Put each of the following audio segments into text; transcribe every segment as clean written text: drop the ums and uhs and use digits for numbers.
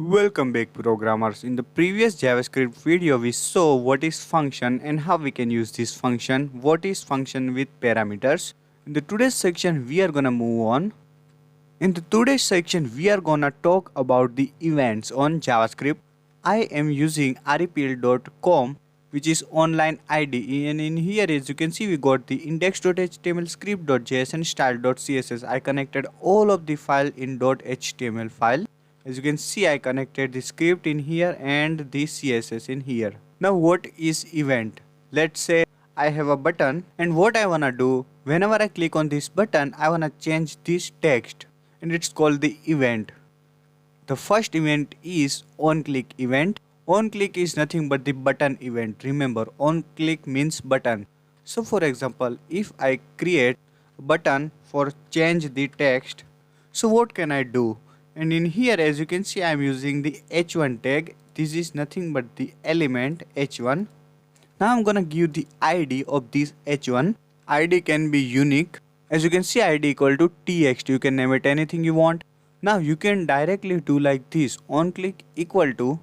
Welcome back programmers. In the previous JavaScript video we saw what is function and how we can use this function, what is function with parameters. In the today's section we are gonna move on. In the today's section we are gonna talk about the events on JavaScript. I am using repl.com, which is online IDE, and in here as you can see we got the index.html, script.js and style.css. I connected all of the file in .html file. As you can see, I connected the script in here and the CSS in here. Now what is event? Let's say I have a button, and what I wanna do, whenever I click on this button, I wanna change this text, and it's called the event. The first event is on-click event. On-click is nothing but the button event. Remember, on-click means button. So for example, if I create a button for change the text, so what can I do? And in here as you can see I am using the h1 tag. This is nothing but the element h1. Now I'm gonna give the id of this h1. Id can be unique. As you can see id equal to txt. You can name it anything you want. Now you can directly do like this, on click equal to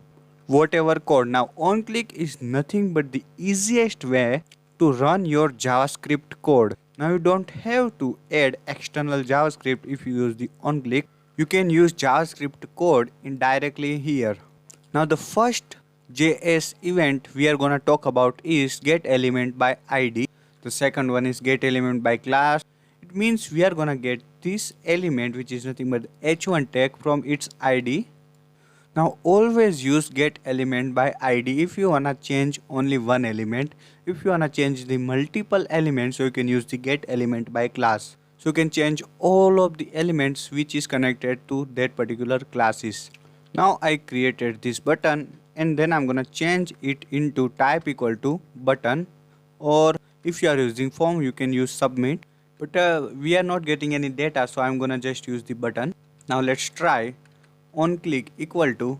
whatever code. Now on click is nothing but the easiest way to run your JavaScript code. Now you don't have to add external JavaScript if you use the on click. You can use JavaScript code indirectly here. Now the first JS event we are gonna talk about is get element by ID. The second one is get element by class. It means we are gonna get this element, which is nothing but h1 tag, from its ID. Now always use get element by ID if you wanna change only one element. If you wanna change the multiple elements, so you can use the get element by class. So you can change all of the elements which is connected to that particular classes. Now I created this button, and then I'm gonna change it into type equal to button, or if you are using form you can use submit, but we are not getting any data, so I'm gonna just use the button. Now let's try on click equal to,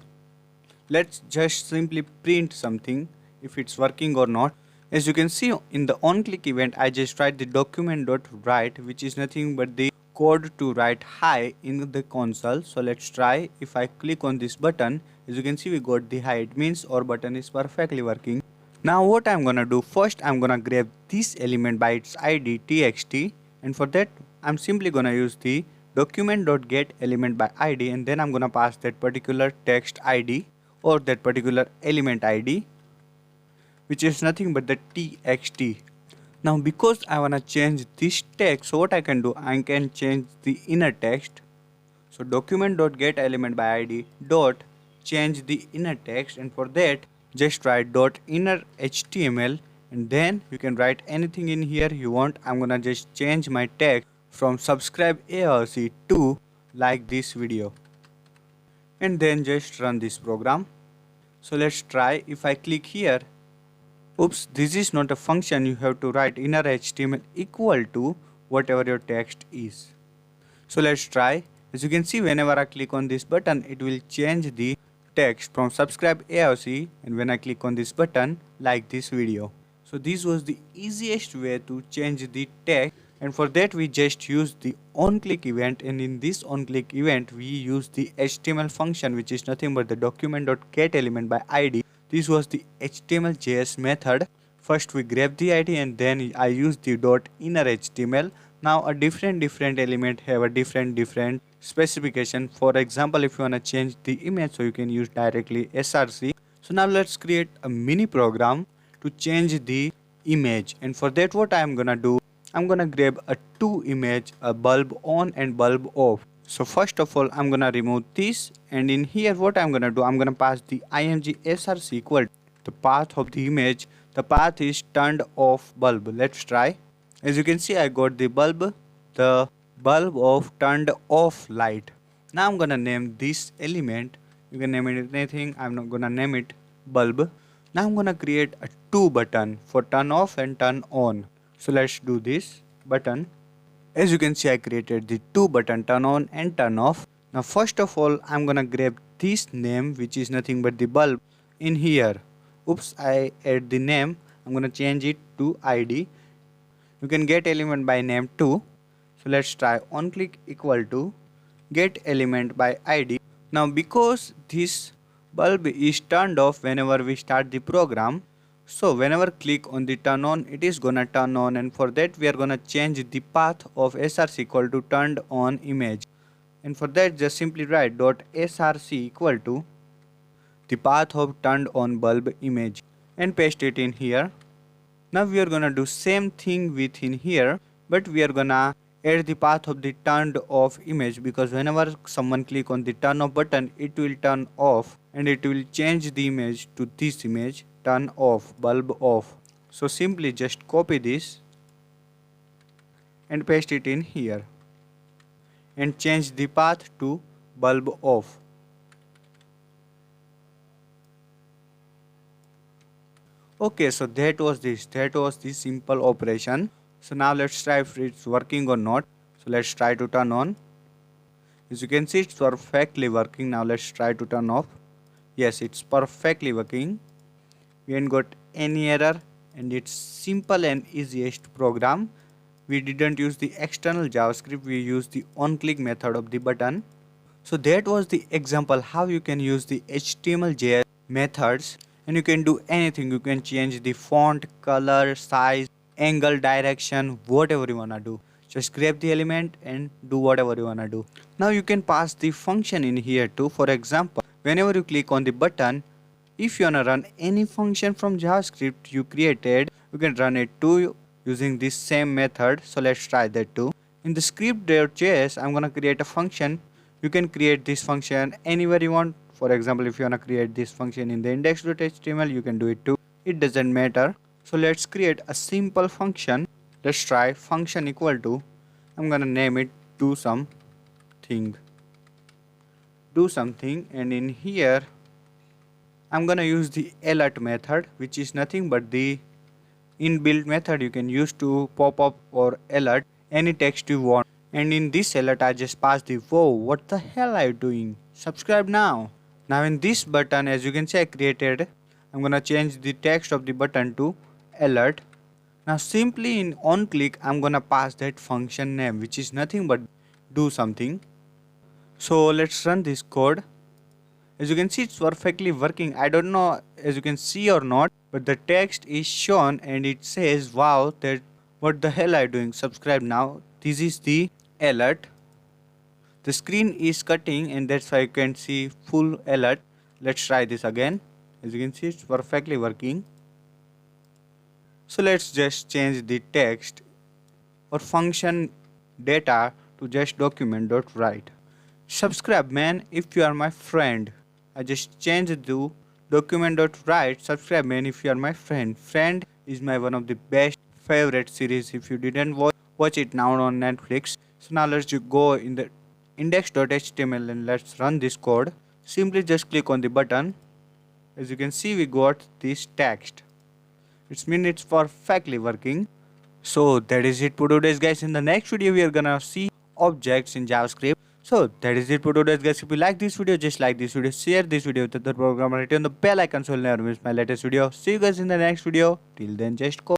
let's just simply print something if it's working or not. As you can see in the on click event I just write the document.write, which is nothing but the code to write hi in the console. So let's try. If I click on this button, as you can see we got the hi. It means our button is perfectly working. Now what I'm gonna do, first I'm gonna grab this element by its id txt, and for that I'm simply gonna use the document.get element by id, and then I'm gonna pass that particular text id or that particular element id, which is nothing but the txt. Now because I wanna change this text, so what I can do, I can change the inner text. So document.get element by id dot change the inner text, and for that just write dot inner html, and then you can write anything in here you want. I'm gonna just change my text from subscribe ARC to like this video, and then just run this program. So let's try. If I click here, oops, this is not a function. You have to write inner HTML equal to whatever your text is. So let's try. As you can see, whenever I click on this button, it will change the text from subscribe AOC, and when I click on this button, like this video. So this was the easiest way to change the text, and for that we just use the on click event, and in this on click event we use the HTML function, which is nothing but the document.get element by ID. This was the HTML.js method. First we grab the ID, and then I use the dot inner HTML. Now a different element have a different specification. For example, if you wanna change the image, so you can use directly src. So now let's create a mini program to change the image, and for that what I am gonna do, I'm gonna grab a two image, a bulb on and bulb off. So first of all I'm gonna remove this, and in here what I'm gonna do, I'm gonna pass the img src equal to the path of the image. The path is turned off bulb. Let's try. As you can see I got the bulb of turned off light. Now I'm gonna name this element. You can name it anything. I'm not gonna name it bulb. Now I'm gonna create a two button for turn off and turn on. So let's do this button. As you can see I created the two button, turn on and turn off. Now first of all I'm gonna grab this name, which is nothing but the bulb, in here. Oops, I add the name. I'm gonna change it to ID. You can get element by name too. So let's try. On click equal to get element by ID. Now because this bulb is turned off whenever we start the program, so whenever click on the turn on, it is gonna turn on, and for that we are gonna change the path of src equal to turned on image. And for that just simply write dot src equal to the path of turned on bulb image and paste it in here. Now we are gonna do same thing within here, but we are gonna add the path of the turned off image, because whenever someone click on the turn off button, it will turn off and it will change the image to this image, turn off, bulb off. So simply just copy this and paste it in here and change the path to bulb off. Okay, so that was the simple operation. So now let's try if it's working or not. So let's try to turn on. As you can see, it's perfectly working. Now let's try to turn off. Yes, it's perfectly working. We ain't got any error, and it's simple and easiest program. We didn't use the external JavaScript, we used the on-click method of the button. So that was the example how you can use the HTML methods, and you can do anything. You can change the font, color, size, angle, direction, whatever you wanna do. Just grab the element and do whatever you wanna do. Now you can pass the function in here too. For example, whenever you click on the button, if you wanna run any function from JavaScript you created, you can run it too using this same method. So let's try that too. In the script.js, I'm gonna create a function. You can create this function anywhere you want. For example, if you wanna create this function in the index.html, you can do it too. It doesn't matter. So let's create a simple function. Let's try function equal to, I'm gonna name it do something. And in here I'm gonna use the alert method, which is nothing but the inbuilt method you can use to pop up or alert any text you want. And in this alert I just pass the whoa, what the hell are you doing? Subscribe now. Now in this button, as you can see I created, I'm gonna change the text of the button to alert. Now simply in on click I'm gonna pass that function name, which is nothing but do something. So let's run this code. As you can see, it's perfectly working. I don't know as you can see or not, but the text is shown and it says wow, that what the hell are you doing? Subscribe now. This is the alert. The screen is cutting and that's why you can see full alert. Let's try this again. As you can see, it's perfectly working. So let's just change the text or function data to just document.write. Subscribe man if you are my friend. I just changed to document.write. Subscribe man if you are my friend. Friend is my one of the best favorite series. If you didn't watch it now on Netflix. So now let's just go in the index.html and let's run this code. Simply just click on the button. As you can see, we got this text. It means it's perfectly working. So that is it for today's guys. In the next video we are gonna see objects in JavaScript. So that is it for today's guys. If you like this video, just like this video, share this video with other programmer, and turn the bell icon so you'll never miss my latest video. See you guys in the next video. Till then, just go.